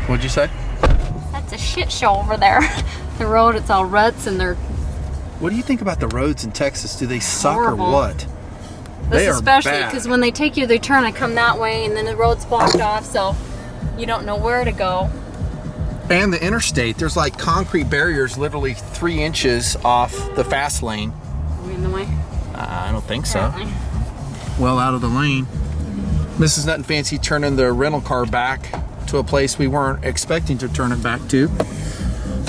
What'd you say? That's a shit show over there. The road, it's all ruts and they're... What do you think about the roads in Texas? Do they suck horrible. or what? This especially because when they take you, they turn and come that way, and then the road's blocked off, so you don't know where to go. And the interstate, there's like concrete barriers literally 3 inches off the fast lane. Are we in the way? I don't think Apparently. so. Well out of the lane. Mrs Nutnfancy turning the rental car back to a place we weren't expecting to turn it back to.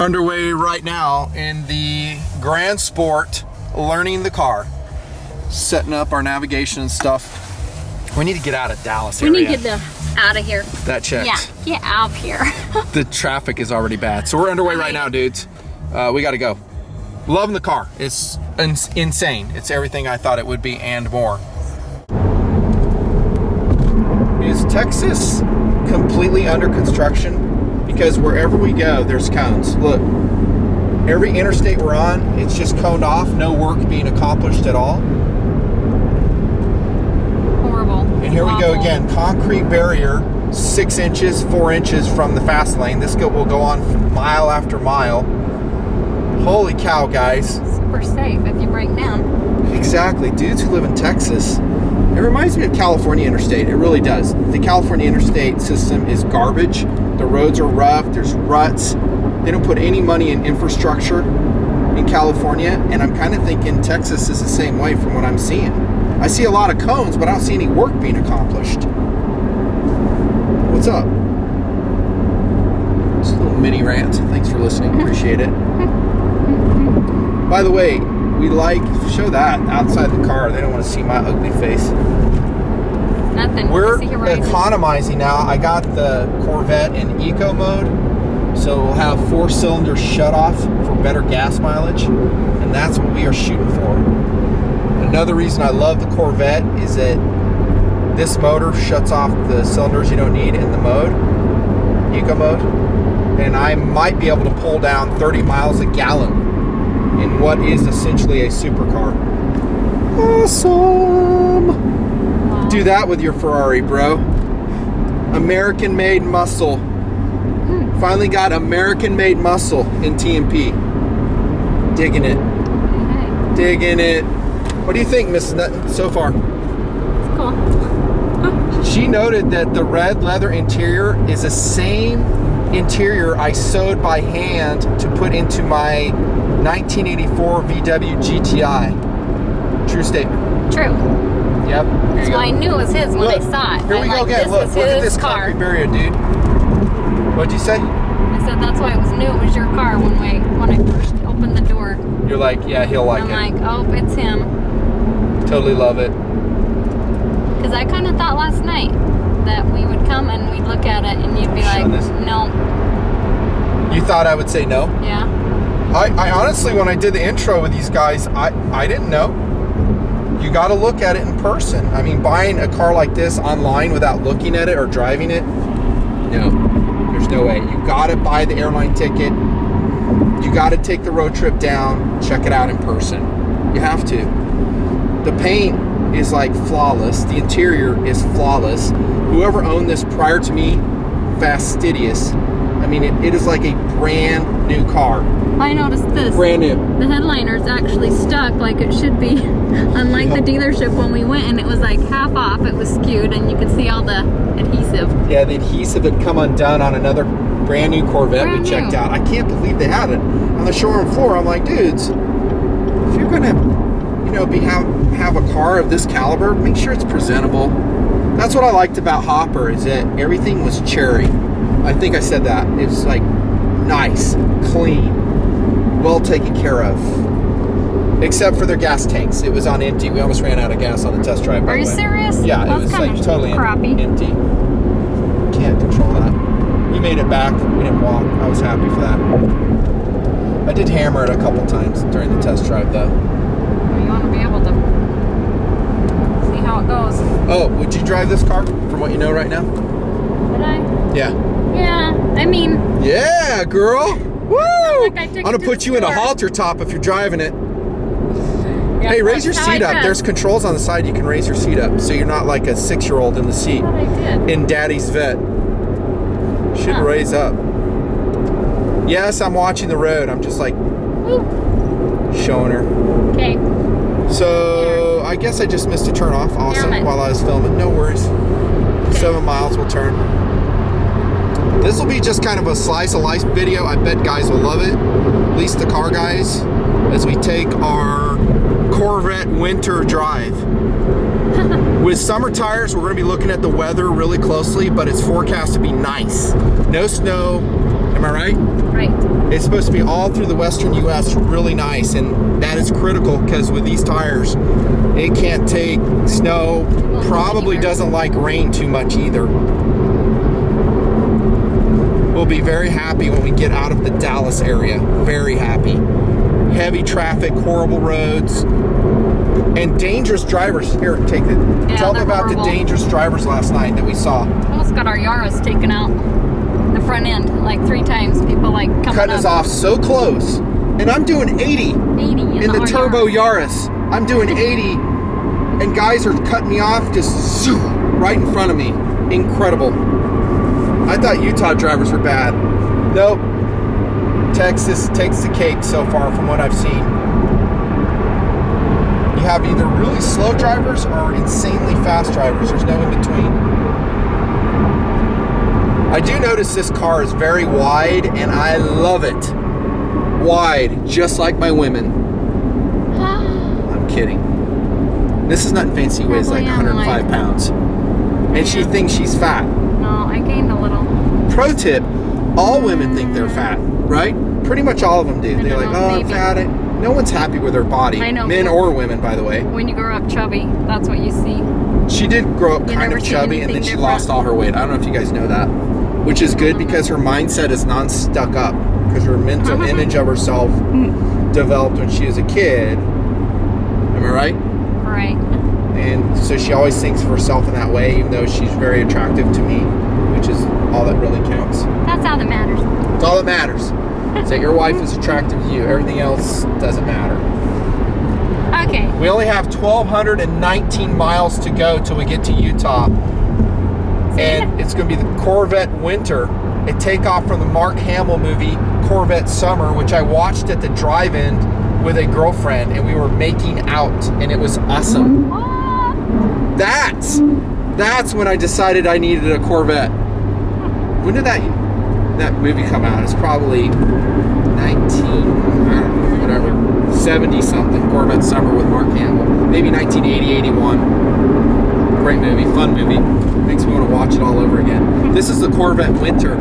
Underway right now in the Grand Sport, learning the car. Setting up our navigation and stuff. We need to get out of Dallas area. We need to get out of here. That checks. Yeah, get out of here. The traffic is already bad. So we're underway right now, dudes. We gotta go. Loving the car. It's insane. It's everything I thought it would be and more. Is Texas completely under construction? Because wherever we go, there's cones. Look, every interstate we're on, it's just coned off. No work being accomplished at all. Horrible. And here we go again. Concrete barrier, 6 inches, 4 inches from the fast lane. This will go on mile after mile. Holy cow, guys. Super safe if you break down. Exactly. Dudes who live in Texas. It reminds me of California interstate. It really does. The California interstate system is garbage. The roads are rough. There's ruts. They don't put any money in infrastructure in California. And I'm kind of thinking Texas is the same way from what I'm seeing. I see a lot of cones, but I don't see any work being accomplished. What's up? Just a little mini rant. Thanks for listening. Appreciate it. By the way, we show that outside the car. They don't want to see my ugly face. Nothing. We're economizing now. I got the Corvette in eco mode, so we'll have 4 cylinders shut off for better gas mileage, and that's what we are shooting for. Another reason I love the Corvette is that this motor shuts off the cylinders you don't need in the mode, eco mode, and I might be able to pull down 30 miles a gallon in what is essentially a supercar. Awesome! Wow. Do that with your Ferrari, bro. American-made muscle. Finally got American-made muscle in TMP. Digging it. Okay. Digging it. What do you think, Mrs. Nutton, so far? It's cool. She noted that the red leather interior is the same interior I sewed by hand to put into my 1984 VW GTI. True statement. True. Yep. So I knew it was his when I saw it. Here we go again. Look at this concrete barrier, dude. What'd you say? I said that's why it was new. It was your car when I first opened the door. You're like, yeah, he'll like it. I'm like, oh, it's him. Totally love it. Because I kind of thought last night that we would come and we'd look at it and you'd be like, no. You thought I would say no? Yeah. I honestly, when I did the intro with these guys, I didn't know. You got to look at it in person. I mean, buying a car like this online without looking at it or driving it, no. There's no way. You got to buy the airline ticket. You got to take the road trip down, check it out in person. You have to. The paint is like flawless. The interior is flawless. Whoever owned this prior to me, fastidious. I mean, it is like a brand new car. I noticed this. Brand new. The headliner's actually stuck like it should be. Unlike the dealership when we went and it was like half off, it was skewed and you could see all the adhesive. Yeah, the adhesive had come undone on another brand new Corvette we checked out. I can't believe they had it on the showroom floor. I'm like, dudes, if you're gonna, have a car of this caliber, make sure it's presentable. That's what I liked about Hopper, is that everything was cherry. I think I said that. It was like nice, clean, well taken care of. Except for their gas tanks. It was on empty. We almost ran out of gas on the test drive. Are you serious? Yeah, it was like totally empty. Can't control that. We made it back. We didn't walk. I was happy for that. I did hammer it a couple times during the test drive, though. You want to be able to see how it goes. Oh, would you drive this car from what you know right now? Would I? Yeah. Yeah, I mean. Yeah, girl. Woo! Like I'm going to put you in a halter top if you're driving it. Yeah, hey, raise your seat up. There's controls on the side. You can raise your seat up so you're not like a 6-year-old in the seat. I thought I did. In Daddy's Vette. Should raise up. Yes, I'm watching the road. I'm just like showing her. Okay. So I guess I just missed a turn off. Awesome. While I was filming. No worries. 7 miles will turn. This will be just kind of a slice of life video. I bet guys will love it. At least the car guys. As we take our Corvette winter drive. With summer tires, we're going to be looking at the weather really closely, but it's forecast to be nice. No snow. Am I right? Right. It's supposed to be all through the western U.S. really nice, and that is critical because with these tires, it can't take snow. Probably doesn't like rain too much either. We'll be very happy when we get out of the Dallas area. Very happy. Heavy traffic, horrible roads, and dangerous drivers. Here, take it. Yeah, Tell them about horrible. the dangerous drivers last night that we saw. Almost got our Yaris taken out. The front end, like 3 times. People like coming Cutting us off so close. And I'm doing 80 80 in the turbo Yaris. I'm doing 80, and guys are cutting me off just zoom, right in front of me. Incredible. I thought Utah drivers were bad. Nope. Texas takes the cake so far from what I've seen. You have either really slow drivers or insanely fast drivers. There's no in between. I do notice this car is very wide, and I love it. Wide, just like my women. I'm kidding. Mrs Nutnfancy weighs like 105 pounds. And she thinks she's fat. No, I gained a little. Pro tip, all women think they're fat, right? Pretty much all of them do. They're like, oh, I'm fat. No one's happy with their body. I know. Men or women, by the way. When you grow up chubby, that's what you see. She did grow up kind of never see chubby, and then she anything lost all her weight. I don't know if you guys know that. Which is good because her mindset is non-stuck up. Because her mental image of herself developed when she was a kid. Am I right? Right. And so she always thinks of herself in that way, even though she's very attractive to me, which is all that really counts. That's all that matters. It's all that matters. Is that your wife is attractive to you. Everything else doesn't matter. Okay. We only have 1,219 miles to go till we get to Utah. And it's going to be the Corvette winter. A takeoff from the Mark Hamill movie, Corvette Summer, which I watched at the drive-in with a girlfriend, and we were making out, and it was awesome. That's when I decided I needed a Corvette. When did that movie come out? It's probably 70 something. Corvette Summer with Mark Hamill. Maybe 1980, 81. Great movie, fun movie. Makes me want to watch it all over again. This is the Corvette winter.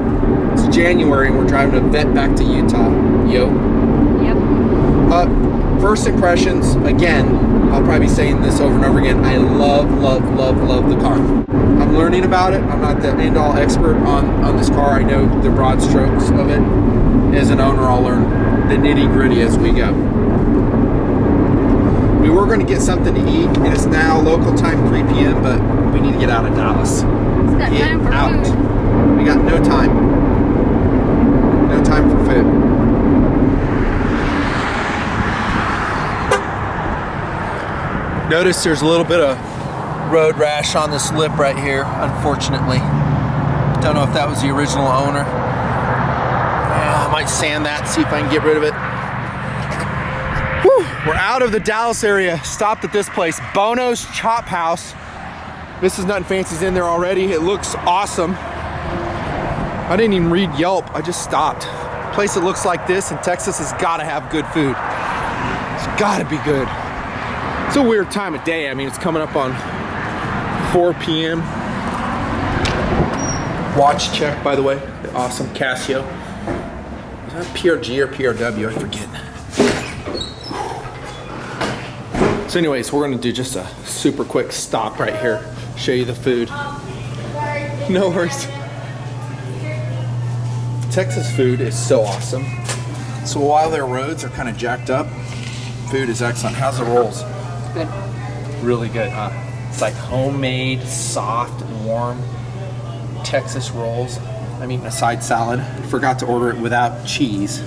It's January, and we're driving a Vette back to Utah. Yo. Yep. First impressions, again, I'll probably be saying this over and over again. I love the car. I'm learning about it. I'm not the end-all expert on this car. I know the broad strokes of it. As an owner, I'll learn the nitty-gritty as we go. We were going to get something to eat. It is now local time 3 p.m., but we need to get out of Dallas. Got Get time for out. food. We got no time. No time for food. Notice there's a little bit of road rash on this lip right here, unfortunately. Don't know if that was the original owner. Yeah, I might sand that, see if I can get rid of it. Whew, we're out of the Dallas area. Stopped at this place, Bono's Chop House. Mrs Nutnfancy's in there already. It looks awesome. I didn't even read Yelp. I just stopped. A place that looks like this in Texas has got to have good food. It's got to be good. It's a weird time of day. I mean, it's coming up on 4 p.m. Watch check, by the way. The awesome Casio. Is that PRG or PRW? I forget. So anyways, we're gonna do just a super quick stop right here. Show you the food. No worries. Texas food is so awesome. So while their roads are kind of jacked up, food is excellent. How's the rolls? Good. Really good, huh? It's like homemade, soft and warm Texas rolls. I'm eating a side salad. Forgot to order it without cheese.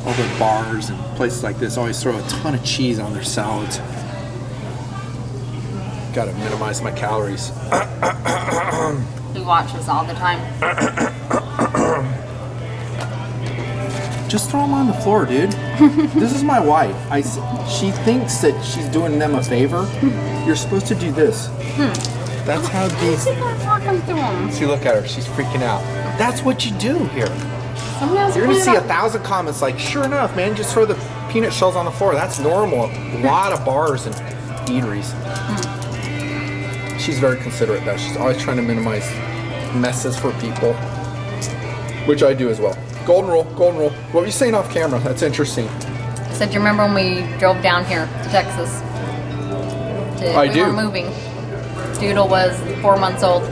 All the bars and places like this always throw a ton of cheese on their salads. Gotta minimize my calories. who watches all the time. Just throw them on the floor, dude. This is my wife. She thinks that she's doing them a favor. You're supposed to do this. That's how these... Walking through them. See, look at her. She's freaking out. That's what you do here. Sometimes You're going to see 1,000 comments like, sure enough, man, just throw the peanut shells on the floor. That's normal. A lot of bars and eateries. She's very considerate, though. She's always trying to minimize messes for people, which I do as well. Golden rule, golden rule. What were you saying off camera? That's interesting. I said, you remember when we drove down here to Texas? We were moving. Doodle was 4 months old.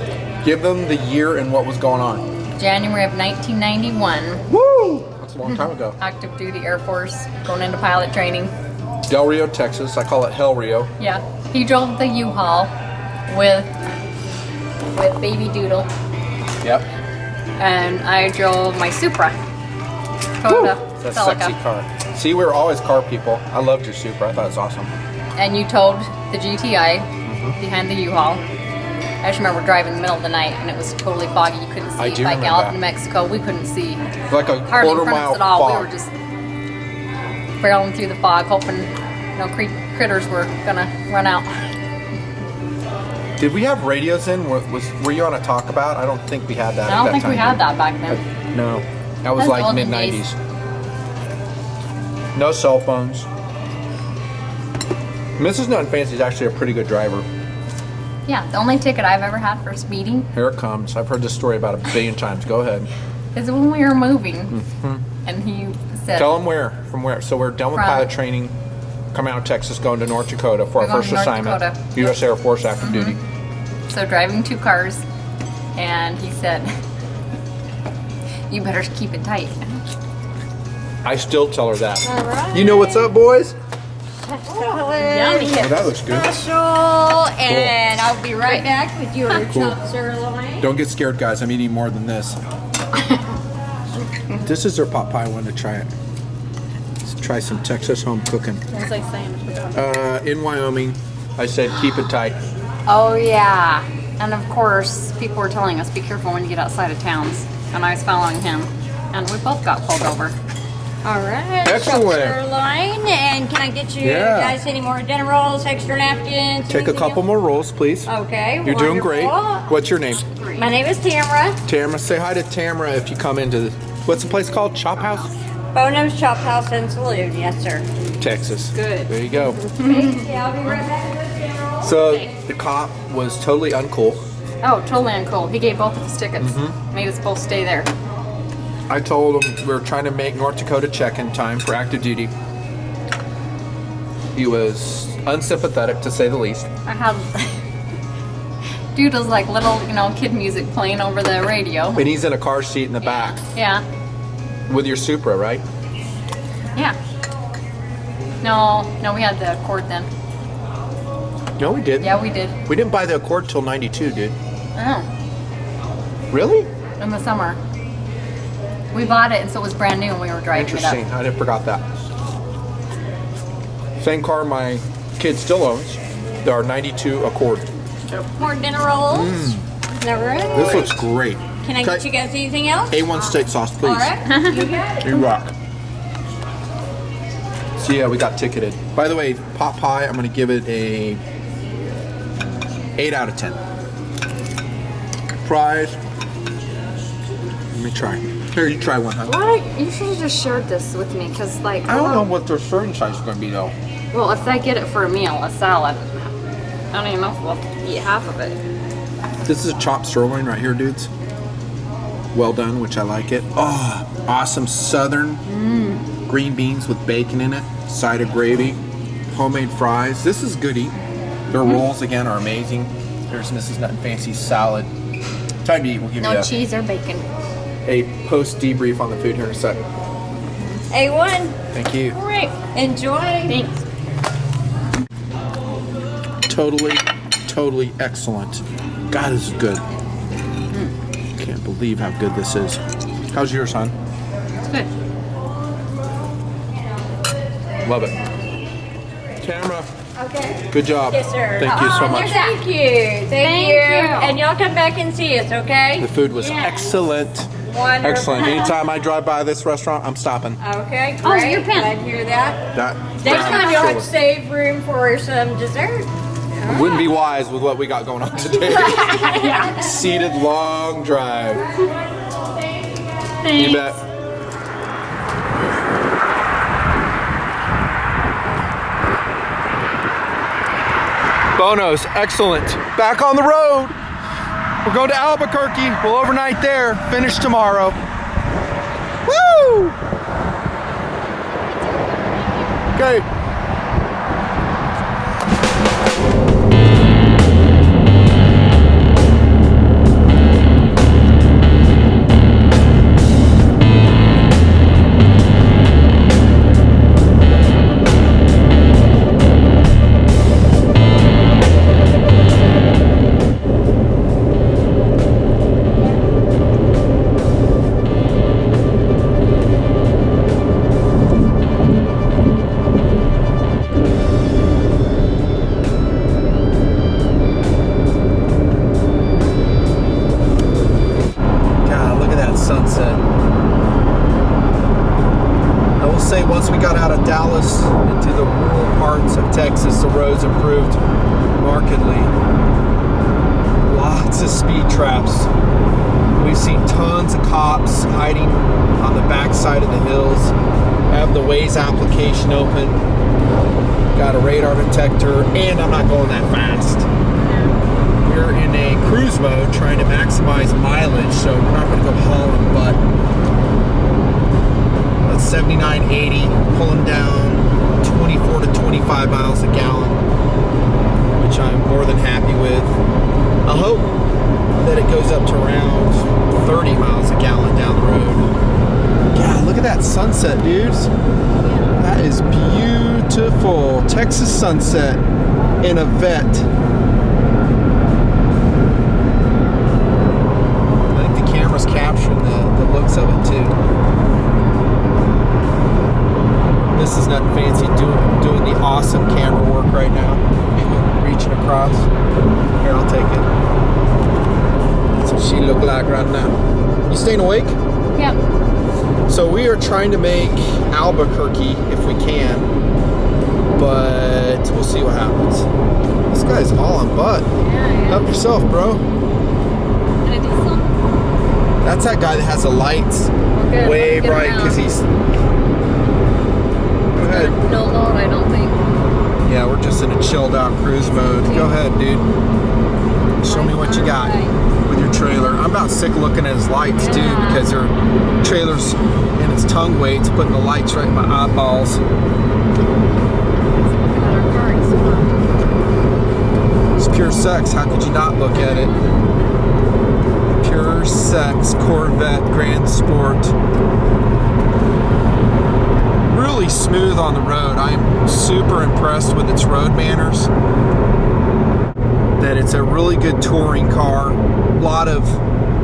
Give them the year and what was going on. January of 1991. Woo! That's a long time ago. Active duty Air Force, going into pilot training. Del Rio, Texas. I call it Hell Rio. Yeah. He drove the U-Haul with baby Doodle. Yep. And I drove my Supra. Toyota That's a Celica. sexy car. See, we were always car people. I loved your Supra. I thought it was awesome. And you towed the GTI behind the U-Haul. I just remember driving in the middle of the night and it was totally foggy. You couldn't see. I do like remember out that. in Mexico, we couldn't see Like a hardly in quarter front of mile us at all. fog. We were just barreling through the fog, hoping critters were gonna run out. Did we have radios in? Were you on a talk about? I don't think we had that. I don't think we had that back then. No, that was That's like olden mid days. '90s. No cell phones. Mrs Nutnfancy is actually a pretty good driver. Yeah, the only ticket I've ever had for speeding Here it comes. I've heard this story about 1 billion times. Go ahead. is when we were moving, and he said, Tell them where. From where. So we're done with From- pilot training. Coming out of Texas, going to North Dakota for We're our going first to North assignment. Dakota. U.S. Air Force active duty. So driving 2 cars, and he said, you better keep it tight. I still tell her that. All right. You know what's up, boys? Yummy. Oh, that looks good. Special, and I'll be right back with your chopped sirloin. Don't get scared, guys. I'm eating more than this. This is their pot pie. I wanted to try it. Let's try some Texas home cooking. It's like saying, In Wyoming, I said keep it tight. oh yeah. And of course, people were telling us, be careful when you get outside of towns. And I was following him, and we both got pulled over. All right, Excellent. chopped sirloin, and can I get you guys any more dinner rolls, extra napkins? Take a couple more rolls, please. Okay, You're doing great. wonderful. What's your name? My name is Tamara. Tamara. Say hi to Tamara if you come into the, what's the place called? Chop House? Bono's Chop House and Saloon, yes sir. Texas. Good. There you go. Yeah, I'll be right back with the dinner rolls. So the cop was totally uncool. Oh, totally uncool. He gave both of us tickets. Made us both stay there. I told him we were trying to make North Dakota check-in time for active duty. He was unsympathetic, to say the least. I had Doodle's like little, kid music playing over the radio. And he's in a car seat in the back Yeah. with your Supra, right? Yeah. No, we had the Accord then. No, we didn't. Yeah, we did. We didn't buy the Accord till '92, dude. Oh, Really? in the summer. We bought it, and so it was brand new, and we were driving it Interesting. up. I didn't forgot that. Same car my kid still owns. Our '92 Accord. More dinner rolls. All right. This looks great. Can I get you guys anything else? A1 steak sauce, please. All right, you got it. You rock. So yeah, we got ticketed. By the way, pot pie, I'm gonna give it a 8 out of 10. Fries. Let me try. Here, you try one, huh? What? You should have just shared this with me, because, like, I don't know what their serving size is gonna be though. well, if I get it for a meal, a salad, I don't even know if we'll eat half of it. This is a chopped sirloin right here, dudes. Well done, which I like it. Oh, awesome southern green beans with bacon in it, side of gravy, homemade fries. This is good eat. Their rolls again are amazing. There's Mrs Nutnfancy's salad. Time to eat. We'll give No you cheese or bacon. a post debrief on the food here in a sec. A1. Thank you. All right. Enjoy. Thanks. Totally excellent. God, this is good. Can't believe how good this is. How's yours, hon? It's good. Love it. Tamara, Okay. Good job. Yes, sir. Thank you so much. Thank you. Thank you. And y'all come back and see us, okay? The food was excellent. Wonderful. Excellent. Anytime I drive by this restaurant, I'm stopping. Okay, great. Oh, your pen. Glad to hear that. That Next time you'll have to surely save room for some dessert. wouldn't be wise with what we got going on today. Seated long drive. Thanks. You bet. Bonos, excellent. Back on the road. We're going to Albuquerque. We'll overnight there. Finish tomorrow. Woo! Okay. Once we got out of Dallas into the rural parts of Texas, the roads improved markedly. Lots of speed traps. We've seen tons of cops hiding on the backside of the hills. I have the Waze application open. Got a radar detector, and I'm not going that fast. We're in a cruise mode trying to maximize mileage, so we're not going to go hauling butt. 79.80, pulling down 24 to 25 miles a gallon, which I'm more than happy with. I hope that it goes up to around 30 miles a gallon down the road. God, look at that sunset, dudes. That is beautiful. Texas sunset in a Vette. I think the camera's capturing the looks of it too. Mrs Nutnfancy doing the awesome camera work right now. Reaching across. Here, I'll take it. That's what she look like right now. You staying awake? Yep. So we are trying to make Albuquerque if we can, but we'll see what happens. This guy's all on butt. Yeah. Help yourself, bro. Can I do some? That's that guy that has the lights way bright because he's... Go ahead. No load, I don't think. Yeah, we're just in a chilled out cruise mode. Go ahead, dude. Show me what you got with your trailer. I'm about sick looking at his lights too because their trailer's and its tongue weight's putting the lights right in my eyeballs. It's pure sex. How could you not look at it? Pure sex. Corvette Grand Sport. Really smooth on the road. I am super impressed with its road manners. That it's a really good touring car. A lot of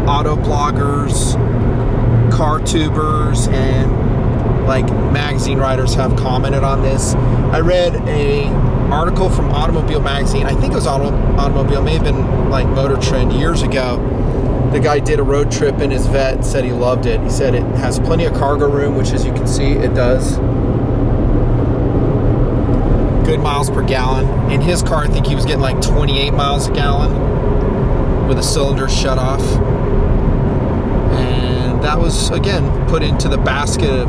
auto bloggers, car tubers, and like magazine writers have commented on this. I read a article from Automobile Magazine. I think it was Automobile, may have been like Motor Trend years ago. The guy did a road trip in his Vette and said he loved it. He said it has plenty of cargo room, which as you can see, it does. Good miles per gallon. In his car, I think he was getting like 28 miles a gallon with the cylinder shut off. And that was, again, put into the basket of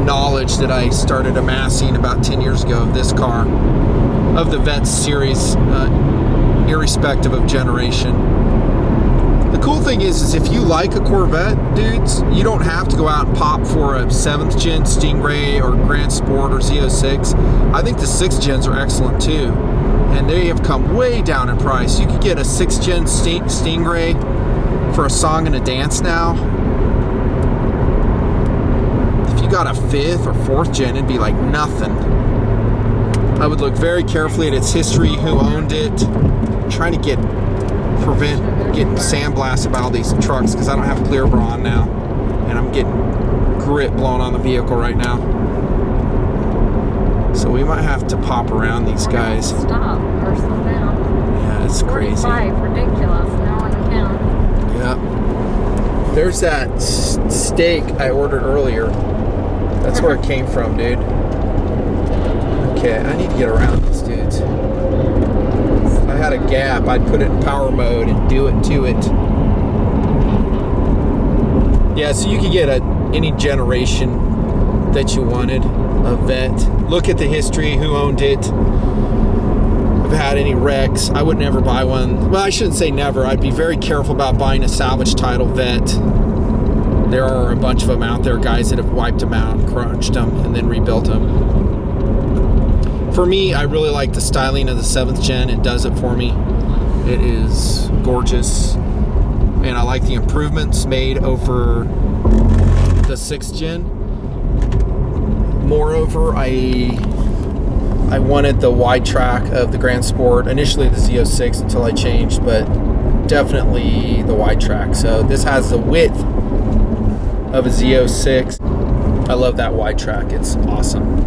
knowledge that I started amassing about 10 years ago of this car, of the Vette series, irrespective of generation. The cool thing is if you like a Corvette, dudes, you don't have to go out and pop for a 7th gen Stingray or Grand Sport or Z06. I think the 6th gens are excellent too. And they have come way down in price. You could get a 6th gen Stingray for a song and a dance now. If you got a 5th or 4th gen, it'd be like nothing. I would look very carefully at its history, who owned it. I'm trying to prevent getting sandblasted by all these trucks because I don't have clear bra on now, and I'm getting grit blown on the vehicle right now. So we might have to pop around these guys. Stop or slow down. Yeah, it's crazy. 45, ridiculous. Now on the count. Yeah. There's that steak I ordered earlier. That's where it came from, dude. Okay, I need to get around these dudes. If I had a gap, I'd put it in power mode and do it to it. Yeah, so you could get any generation that you wanted of Vette. Look at the history, who owned it. If it had any wrecks, I would never buy one. Well, I shouldn't say never. I'd be very careful about buying a salvage title Vette. There are a bunch of them out there, guys that have wiped them out, crunched them, and then rebuilt them. For me, I really like the styling of the 7th Gen. It does it for me. It is gorgeous. And I like the improvements made over the 6th Gen. Moreover, I wanted the wide track of the Grand Sport. Initially the Z06 until I changed, but definitely the wide track. So this has the width of a Z06. I love that wide track. It's awesome.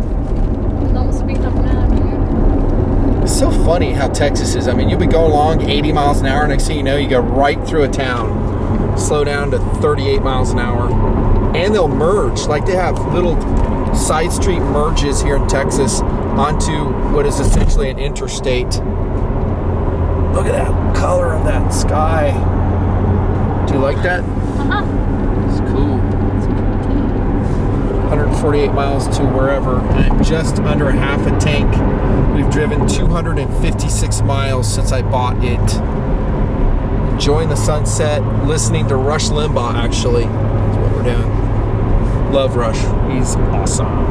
Don't speak up now, dude. It's so funny how Texas is. I mean, you'll be going along 80 miles an hour. Next thing you know, you go right through a town. Slow down to 38 miles an hour. And they'll merge. Like they have little side street merges here in Texas onto what is essentially an interstate. Look at that color of that sky. Do you like that? Uh-huh. It's cool. 148 miles to wherever. I'm just under half a tank. We've driven 256 miles since I bought it. Enjoying the sunset, listening to Rush Limbaugh, actually. That's what we're doing. Love Rush. He's awesome.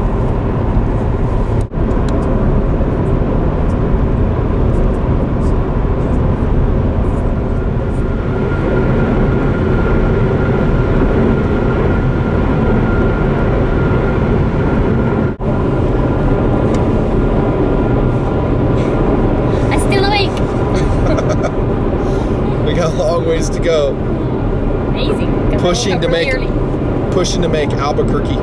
Ways to go. Amazing. Pushing to make Albuquerque.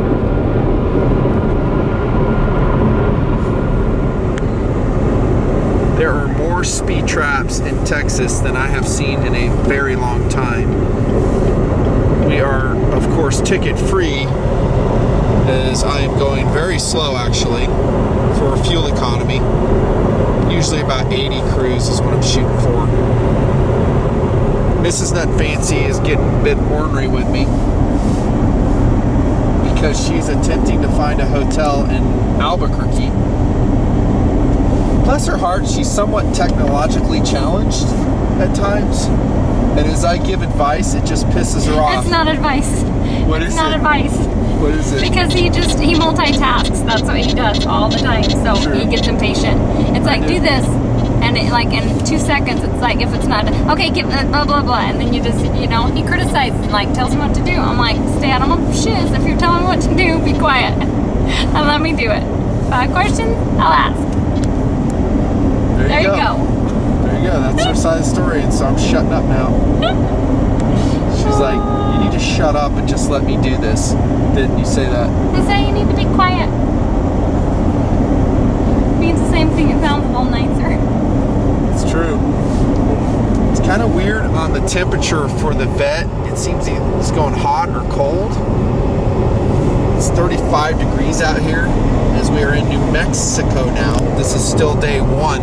There are more speed traps in Texas than I have seen in a very long time. We are, of course, ticket free, as I am going very slow actually for fuel economy. Usually about 80 cruise is what I'm shooting for. Mrs Nutnfancy is getting a bit ornery with me because she's attempting to find a hotel in Albuquerque. Bless her heart, she's somewhat technologically challenged at times. And as I give advice, it just pisses her off. It's not advice. What is it? It's not advice. What is it? Because he multitasks. That's what he does all the time. So True. he gets impatient. It's like, do this. And it, like in 2 seconds, it's like, if it's not, okay, give blah, blah, blah. And then you just, he criticizes and like tells me what to do. I'm like, stay out of my shiz. If you're telling me what to do, be quiet. And let me do it. If I have questions, I'll ask. There you go. There you go. That's her side of the story. And so I'm shutting up now. She's like, you need to shut up and just let me do this. Didn't you say that? I say you need to be quiet. It means the same thing. It sounds a little nicer. It's true. It's kind of weird on the temperature for the Vette. It seems it's going hot or cold. It's 35 degrees out here as we are in New Mexico now. This is still day 1.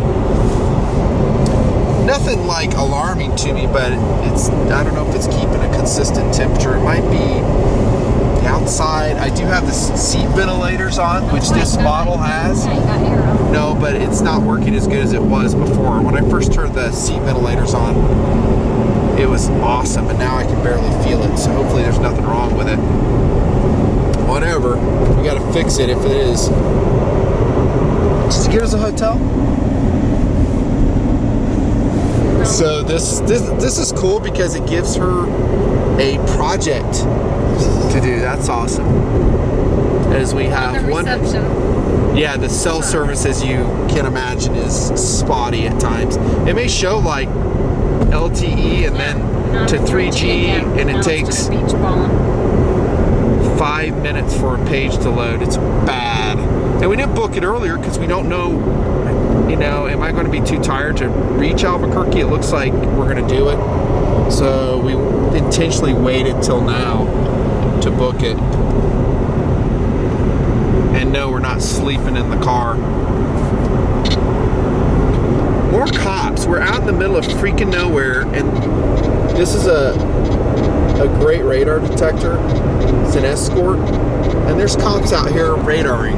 Nothing like alarming to me, but I don't know if it's keeping a consistent temperature. It might be the outside. I do have the seat ventilators on, which this model has. Yeah, you got arrow. No, but it's not working as good as it was before. When I first turned the seat ventilators on, it was awesome, and now I can barely feel it. So hopefully there's nothing wrong with it. Whatever, we got to fix it if it is. Just give us a hotel. So this is cool because it gives her a project to do. That's awesome. As we have one. Yeah, the cell service, as you can imagine, is spotty at times. It may show like LTE and then to 3G, and it takes 5 5 minutes for a page to load. It's bad. And we didn't book it earlier because we don't know, you know, am I going to be too tired to reach Albuquerque? It looks like we're going to do it. So we intentionally waited till now to book it. And no, we're not sleeping in the car. More cops. We're out in the middle of freaking nowhere, and this is a great radar detector. It's an Escort, and there's cops out here radaring.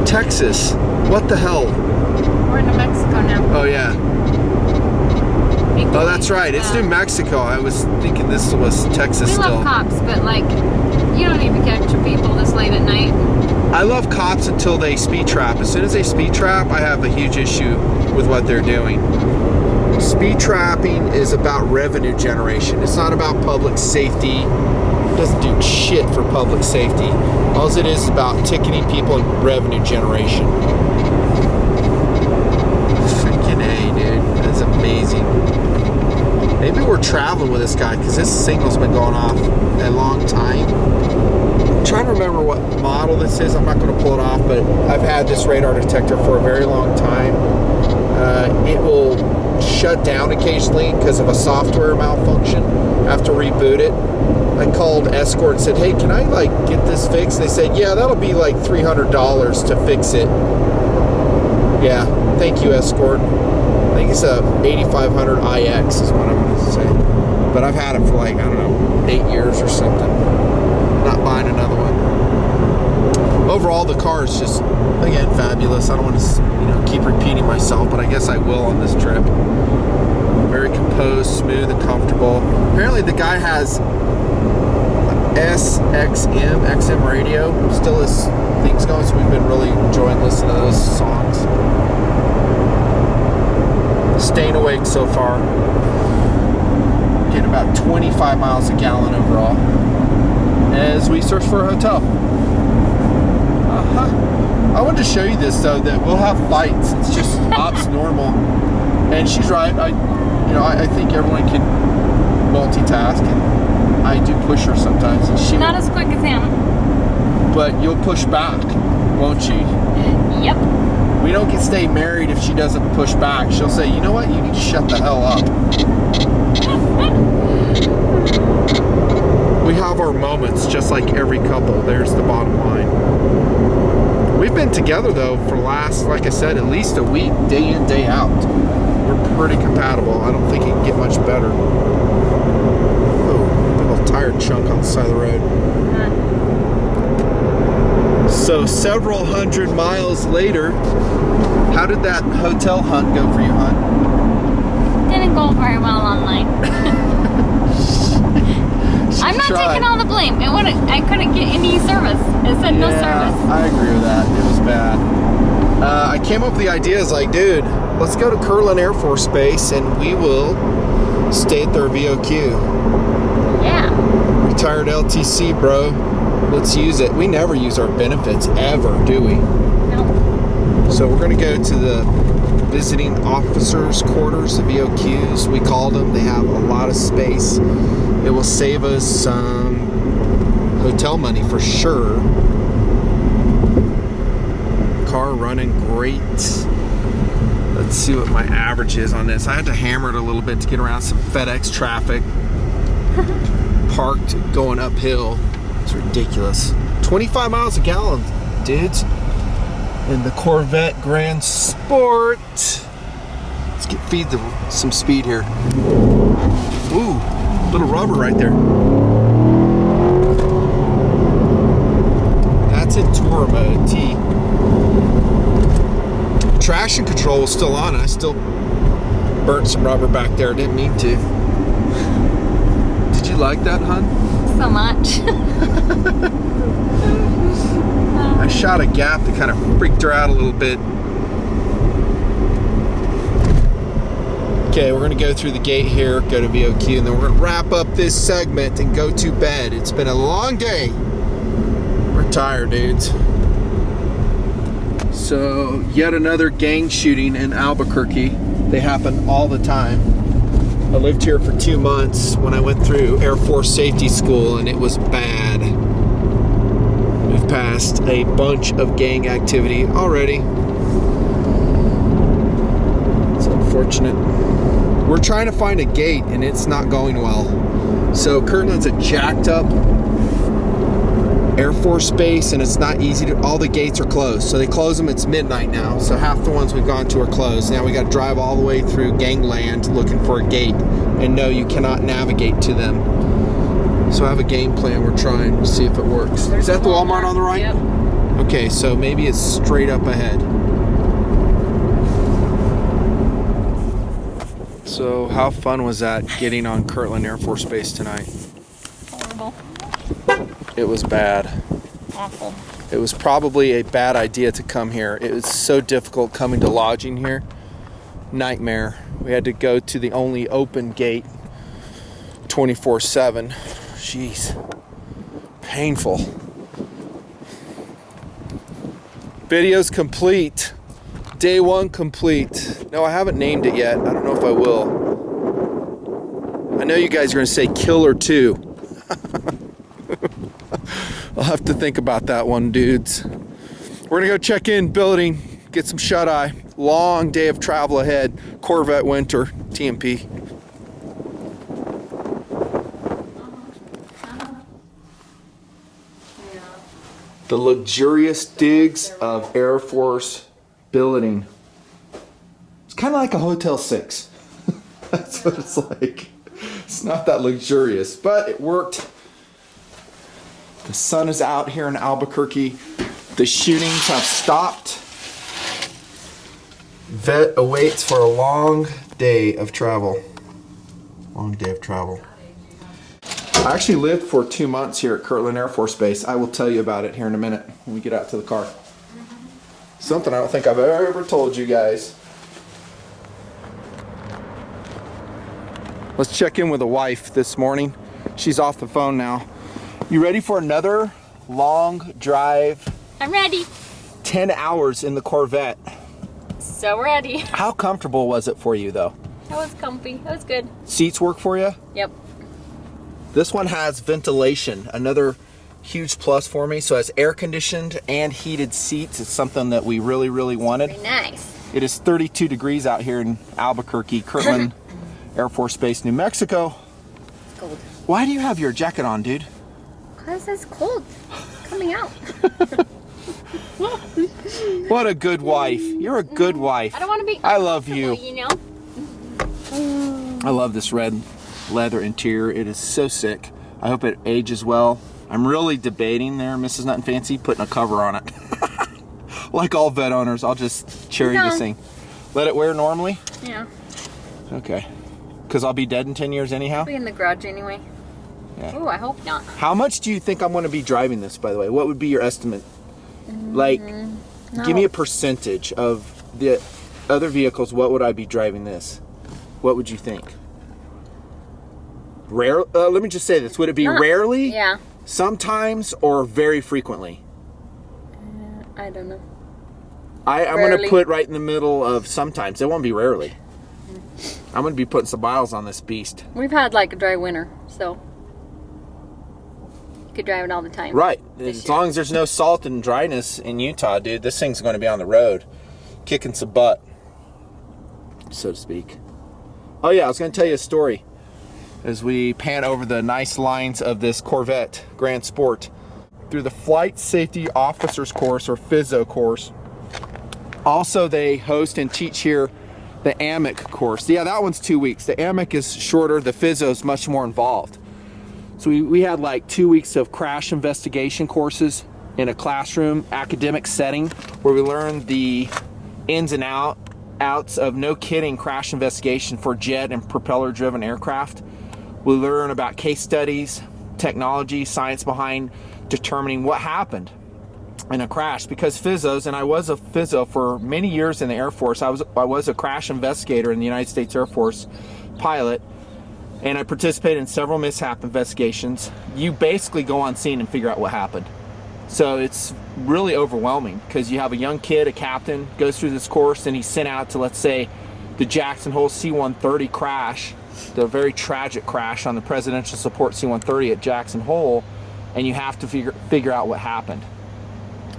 Texas, what the hell? We're in New Mexico now. Oh yeah. Oh, that's right. It's New Mexico. I was thinking this was Texas still. We love cops, but like, you don't need to catch people this late at night. I love cops until they speed trap. As soon as they speed trap, I have a huge issue with what they're doing. Speed trapping is about revenue generation. It's not about public safety. It doesn't do shit for public safety. All it is about ticketing people and revenue generation. Freaking A, dude. That's amazing. Maybe we're traveling with this guy because this signal's been going off a long time. I'm trying to remember what model this is. I'm not going to pull it off, but I've had this radar detector for a very long time. It will shut down occasionally because of a software malfunction. I have to reboot it. I called Escort and said, hey, can I like get this fixed? They said, yeah, that'll be like $300 to fix it. Yeah, thank you, Escort. I think it's a 8500 IX is what I'm going to say. But I've had it for like, I don't know, 8 years or something. Not buying another one. Overall, the car is just, again, fabulous. I don't want to, keep repeating myself, but I guess I will on this trip. Very composed, smooth, and comfortable. Apparently, the guy has XM radio. Still has things going, so we've been really enjoying listening to those songs. Staying awake so far. Getting about 25 miles a gallon overall as we search for a hotel. I wanted to show you this though, that we'll have fights. It's just ops normal. And she's right. I think everyone can multitask, and I do push her sometimes. And she not as quick as him. But you'll push back, won't you? Yep. We don't get stay married if she doesn't push back. She'll say, you know what? You need to shut the hell up. We have our moments just like every couple. There's the bottom line. We've been together though for the last, like I said, at least a week, day in, day out. We're pretty compatible. I don't think it can get much better. Oh, big old tire chunk on the side of the road. So several hundred miles later, how did that hotel hunt go for you, hon? Didn't go very well online. I'm not taking all the blame. I couldn't get any service. It said no service. I agree with that. It was bad. I came up with the idea, is like, dude, let's go to Kirtland Air Force Base and we will stay at their VOQ. Yeah. Retired LTC, bro. Let's use it. We never use our benefits ever, do we? No. So we're going to go to the visiting officers' quarters, the VOQs. We called them. They have a lot of space. It will save us some hotel money for sure. Car running great. Let's see what my average is on this. I had to hammer it a little bit to get around some FedEx traffic. Parked going uphill. It's ridiculous. 25 miles a gallon, dudes. In the Corvette Grand Sport. Let's feed some speed here. Ooh, little rubber right there. That's in tour mode, T. Traction control was still on, and I still burnt some rubber back there. Didn't mean to. Did you like that, hon? So much. I shot a gap that kind of freaked her out a little bit. Okay, we're going to go through the gate here, go to VOQ, and then we're going to wrap up this segment and go to bed. It's been a long day. We're tired, dudes. So, yet another gang shooting in Albuquerque. They happen all the time. I lived here for 2 months when I went through Air Force Safety School, and it was bad. past a bunch of gang activity already. It's unfortunate. We're trying to find a gate and it's not going well. So Kirtland's a jacked up Air Force base and it's not easy to, all the gates are closed. So they close them, it's midnight now. So half the ones we've gone to are closed. Now we got to drive all the way through gangland looking for a gate. And no, you cannot navigate to them. So I have a game plan we're trying to see if it works. Is that the Walmart on the right? Yep. Okay, so maybe it's straight up ahead. So how fun was that getting on Kirtland Air Force Base tonight? Horrible. It was bad. Awful. It was probably a bad idea to come here. It was so difficult coming to lodging here. Nightmare. We had to go to the only open gate 24/7. Jeez. Painful. Video's complete. Day 1 complete. No, I haven't named it yet. I don't know if I will. I know you guys are going to say Killer 2. I'll have to think about that one, dudes. We're gonna go check in building, get some shut-eye. Long day of travel ahead. Corvette winter, TMP. The luxurious digs of Air Force billeting. It's kind of like a Hotel 6. That's what it's like. It's not that luxurious, but it worked. The sun is out here in Albuquerque. The shootings have stopped. Vette awaits for a long day of travel. Long day of travel. I actually lived for 2 months here at Kirtland Air Force Base. I will tell you about it here in a minute when we get out to the car. Something I don't think I've ever told you guys. Let's check in with the wife this morning. She's off the phone now. You ready for another long drive? I'm ready. 10 hours in the Corvette. So ready. How comfortable was it for you though? It was comfy. It was good. Seats work for you? Yep. This one has ventilation, another huge plus for me. So it has air conditioned and heated seats. It's something that we really, really wanted. Very nice. It is 32 degrees out here in Albuquerque, Kirtland Air Force Base, New Mexico. It's cold. Why do you have your jacket on, dude? Because it's cold. Coming out. What a good wife. You're a good wife. I don't want to be. I love you. You know. I love this red leather interior. It is so sick. I hope it ages well. I'm really debating there, Mrs Nutnfancy, putting a cover on it. Like all Vette owners, I'll just cherry this thing. Let it wear normally? Yeah. Okay. Because I'll be dead in 10 years anyhow? I'll be in the garage anyway. Yeah. Oh, I hope not. How much do you think I'm going to be driving this, by the way? What would be your estimate? Like, give me a percentage of the other vehicles. What would I be driving this? What would you think? Rare. Let me just say this. Would it be rarely? Yeah. Sometimes or very frequently? I don't know. I'm going to put right in the middle of sometimes. It won't be rarely. I'm going to be putting some miles on this beast. We've had like a dry winter, so you could drive it all the time. Right. As long as there's no salt and dryness in Utah, dude, this thing's going to be on the road, kicking some butt, so to speak. Oh yeah, I was going to tell you a story as we pan over the nice lines of this Corvette Grand Sport through the Flight Safety Officers course, or FSO course. Also, they host and teach here the AMIC course. Yeah, that one's 2 weeks. The AMIC is shorter. The FSO is much more involved. So we had like 2 weeks of crash investigation courses in a classroom academic setting where we learned the ins and outs of, no kidding, crash investigation for jet and propeller driven aircraft. We learn about case studies, technology, science behind determining what happened in a crash. Because FSOs, and I was a FSO for many years in the Air Force. I was a crash investigator in the United States Air Force, pilot, and I participated in several mishap investigations. You basically go on scene and figure out what happened. So it's really overwhelming because you have a young kid, a captain, goes through this course and he's sent out to, let's say, the Jackson Hole C-130 crash, the very tragic crash on the Presidential Support C-130 at Jackson Hole, and you have to figure out what happened.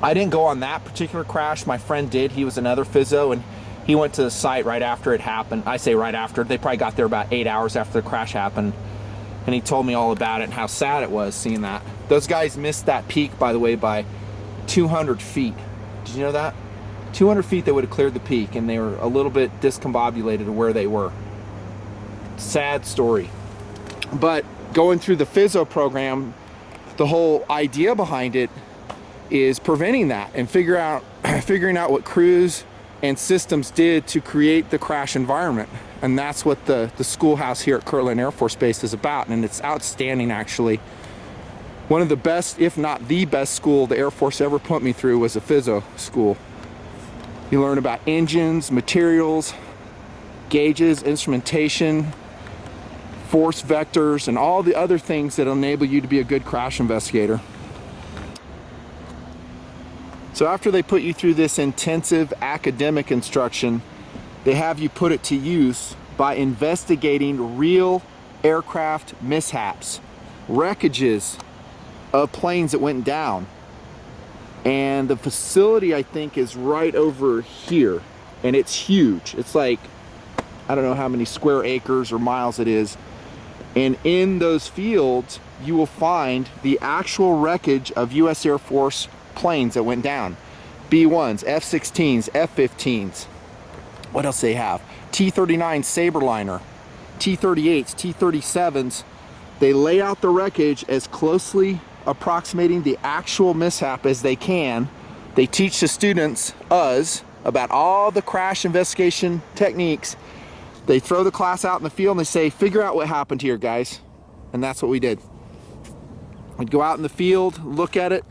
I didn't go on that particular crash. My friend did. He was another physio, and he went to the site right after it happened. I say right after. They probably got there about 8 hours after the crash happened. And he told me all about it and how sad it was seeing that. Those guys missed that peak, by the way, by 200 feet. Did you know that? 200 feet they would have cleared the peak, and they were a little bit discombobulated to where they were. Sad story. But going through the physio program, the whole idea behind it is preventing that and figuring out what crews and systems did to create the crash environment. And that's what the schoolhouse here at Kirtland Air Force Base is about, and it's outstanding actually. One of the best, if not the best school the Air Force ever put me through was a physio school. You learn about engines, materials, gauges, instrumentation, force vectors, and all the other things that enable you to be a good crash investigator. So after they put you through this intensive academic instruction, they have you put it to use by investigating real aircraft mishaps, wreckages of planes that went down. And the facility, I think, is right over here, and it's huge. It's like, I don't know how many square acres or miles it is. And in those fields, you will find the actual wreckage of U.S. Air Force planes that went down. B-1s, F-16s, F-15s. What else do they have? T-39 Saberliner, T-38s, T-37s. They lay out the wreckage as closely approximating the actual mishap as they can. They teach the students, us, about all the crash investigation techniques. They throw the class out in the field and they say, figure out what happened here, guys. And that's what we did. We'd go out in the field, look at it,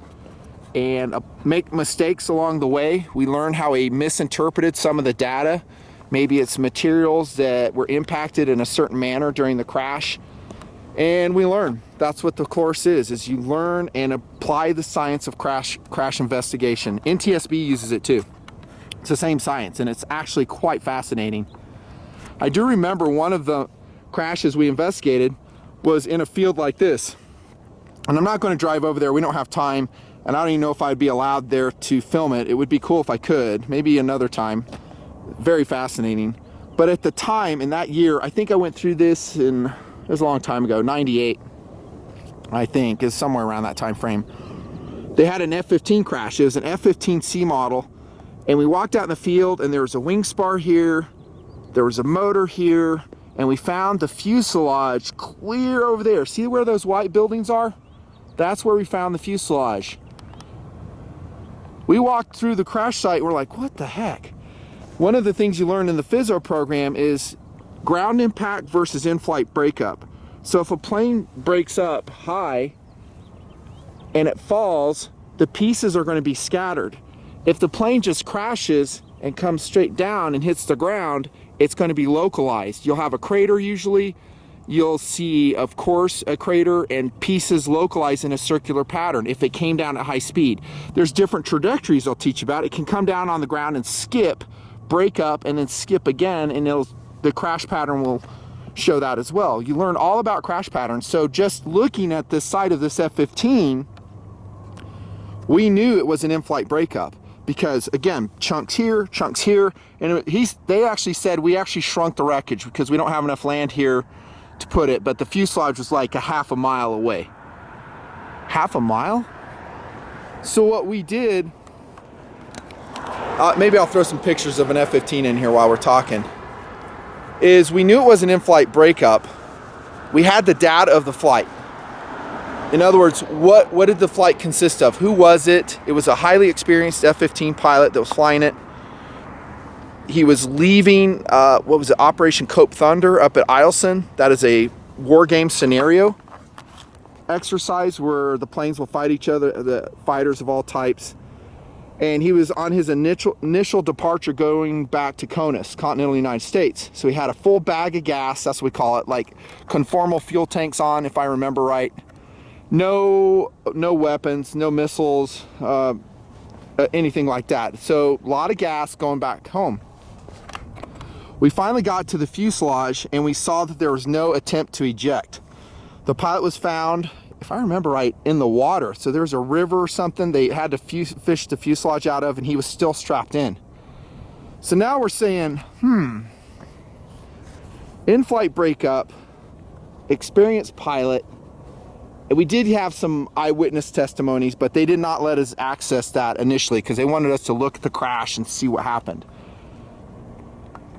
and make mistakes along the way. We learn how we misinterpreted some of the data. Maybe it's materials that were impacted in a certain manner during the crash. And we learn. That's what the course is you learn and apply the science of crash investigation. NTSB uses it too. It's the same science, and it's actually quite fascinating. I do remember one of the crashes we investigated was in a field like this. And I'm not going to drive over there. We don't have time. And I don't even know if I'd be allowed there to film it. It would be cool if I could. Maybe another time. Very fascinating. But at the time, in that year, I think I went through this in... It was a long time ago, 98, I think, is somewhere around that time frame. They had an F-15 crash. It was an F-15C model, and we walked out in the field, and there was a wing spar here, there was a motor here, and we found the fuselage clear over there. See where those white buildings are? That's where we found the fuselage. We walked through the crash site, and we're like, what the heck? One of the things you learn in the physio program is ground impact versus in-flight breakup. So if a plane breaks up high and it falls, the pieces are going to be scattered. If the plane just crashes and comes straight down and hits the ground, it's going to be localized. You'll have a crater usually. You'll see, of course, a crater and pieces localized in a circular pattern if it came down at high speed. There's different trajectories I'll teach you about. It can come down on the ground and skip, break up, and then skip again, and the crash pattern will show that as well. You learn all about crash patterns. So just looking at the side of this F-15, we knew it was an in-flight breakup because, again, chunks here, and they actually said we actually shrunk the wreckage because we don't have enough land here to put it, but the fuselage was like a half a mile away. Half a mile? So what we did, maybe I'll throw some pictures of an F-15 in here while we're talking, is we knew it was an in-flight breakup. We had the data of the flight. In other words, what did the flight consist of? Who was it? It was a highly experienced F-15 pilot that was flying it. He was leaving, Operation Cope Thunder up at Eielson. That is a war game scenario exercise where the planes will fight each other, the fighters of all types. And he was on his initial departure going back to CONUS, continental United States. So he had a full bag of gas, that's what we call it, like conformal fuel tanks on, if I remember right. No weapons, no missiles, anything like that. So a lot of gas going back home. We finally got to the fuselage and we saw that there was no attempt to eject. The pilot was found if I remember right, in the water. So there was a river or something they had to fish the fuselage out of, and he was still strapped in. So now we're saying, in-flight breakup, experienced pilot. And we did have some eyewitness testimonies, but they did not let us access that initially because they wanted us to look at the crash and see what happened.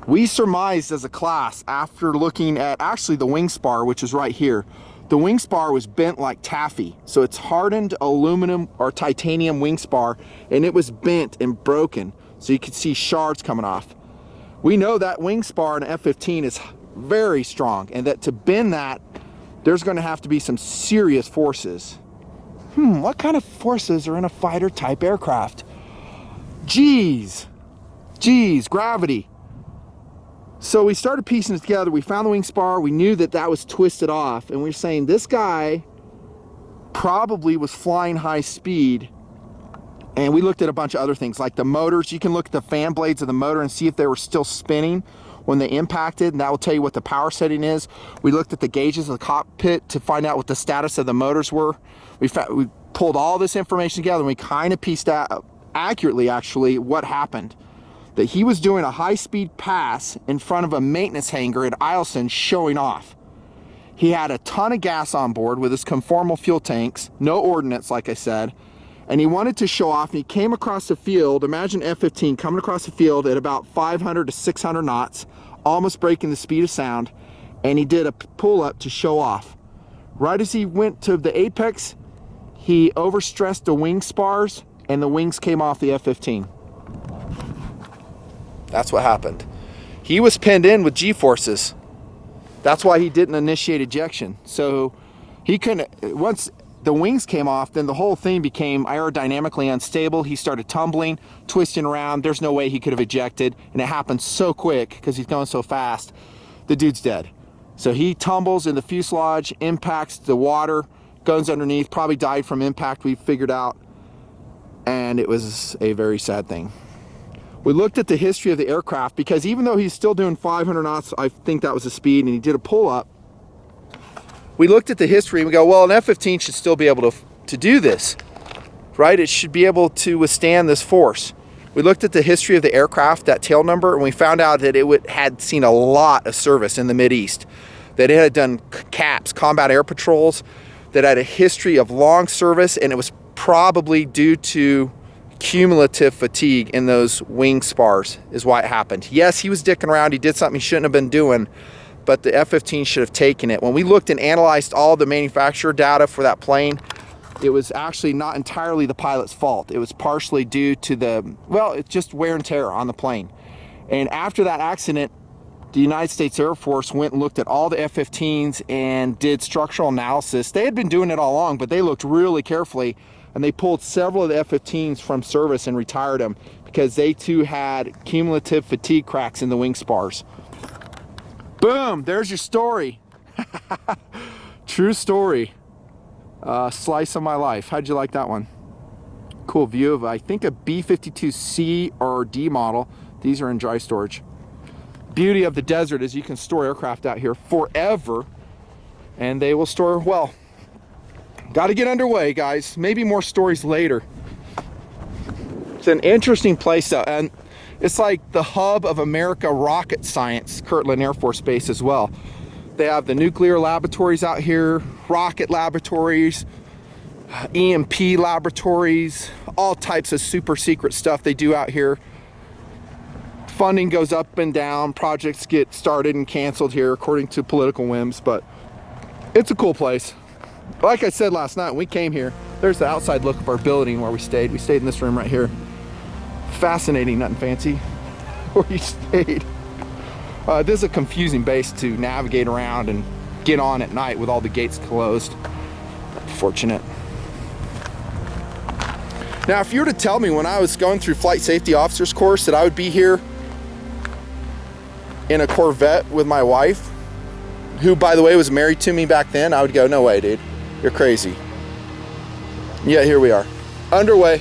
We surmised as a class, after looking at actually the wing spar, which is right here, the wing spar was bent like taffy. So it's hardened aluminum or titanium wing spar, and it was bent and broken. So you could see shards coming off. We know that wing spar in an F-15 is very strong, and that to bend that, there's going to have to be some serious forces. What kind of forces are in a fighter type aircraft? Geez, gravity. So we started piecing it together. We found the wing spar. We knew that that was twisted off, and we were saying this guy probably was flying high speed. And we looked at a bunch of other things like the motors. You can look at the fan blades of the motor and see if they were still spinning when they impacted, and that will tell you what the power setting is. We looked at the gauges of the cockpit to find out what the status of the motors were. We pulled all this information together, and we kind of pieced out accurately, actually, what happened. That he was doing a high-speed pass in front of a maintenance hangar at Eielson showing off. He had a ton of gas on board with his conformal fuel tanks, no ordnance, like I said, and he wanted to show off, and he came across the field. Imagine F-15 coming across the field at about 500 to 600 knots, almost breaking the speed of sound, and he did a pull-up to show off. Right as he went to the apex, he overstressed the wing spars, and the wings came off the F-15. That's what happened. He was pinned in with G-forces. That's why he didn't initiate ejection. So he couldn't, once the wings came off, then the whole thing became aerodynamically unstable. He started tumbling, twisting around. There's no way he could have ejected. And it happened so quick because he's going so fast. The dude's dead. So he tumbles in the fuselage, impacts the water, goes underneath, probably died from impact, we figured out. And it was a very sad thing. We looked at the history of the aircraft because even though he's still doing 500 knots, I think that was the speed, and he did a pull-up, we looked at the history and we go, well, an F-15 should still be able to do this, right? It should be able to withstand this force. We looked at the history of the aircraft, that tail number, and we found out that it had seen a lot of service in the Mideast, that it had done CAPs, combat air patrols, that had a history of long service, and it was probably due to cumulative fatigue in those wing spars is why it happened. Yes, he was dicking around. He did something he shouldn't have been doing, but the F-15 should have taken it. When we looked and analyzed all the manufacturer data for that plane, it was actually not entirely the pilot's fault. It was partially due to it's just wear and tear on the plane. And after that accident, the United States Air Force went and looked at all the F-15s and did structural analysis. They had been doing it all along, but they looked really carefully, and they pulled several of the F-15s from service and retired them because they too had cumulative fatigue cracks in the wing spars. Boom, there's your story. True story. Slice of my life. How'd you like that one? Cool view of, I think, a B-52C or D model. These are in dry storage. Beauty of the desert is you can store aircraft out here forever, and they will store well. Got to get underway, guys. Maybe more stories later. It's an interesting place, though, and it's like the hub of America rocket science, Kirtland Air Force Base as well. They have the nuclear laboratories out here, rocket laboratories, EMP laboratories, all types of super secret stuff they do out here. Funding goes up and down. Projects get started and canceled here according to political whims, but it's a cool place. Like I said last night when we came here, there's the outside look of our building where we stayed. We stayed in this room right here. Fascinating, Nutnfancy, where you stayed. This is a confusing base to navigate around and get on at night with all the gates closed. Fortunate. Now, if you were to tell me when I was going through flight safety officer's course that I would be here in a Corvette with my wife, who, by the way, was married to me back then, I would go, no way, dude. You're crazy. Yeah, here we are. Underway.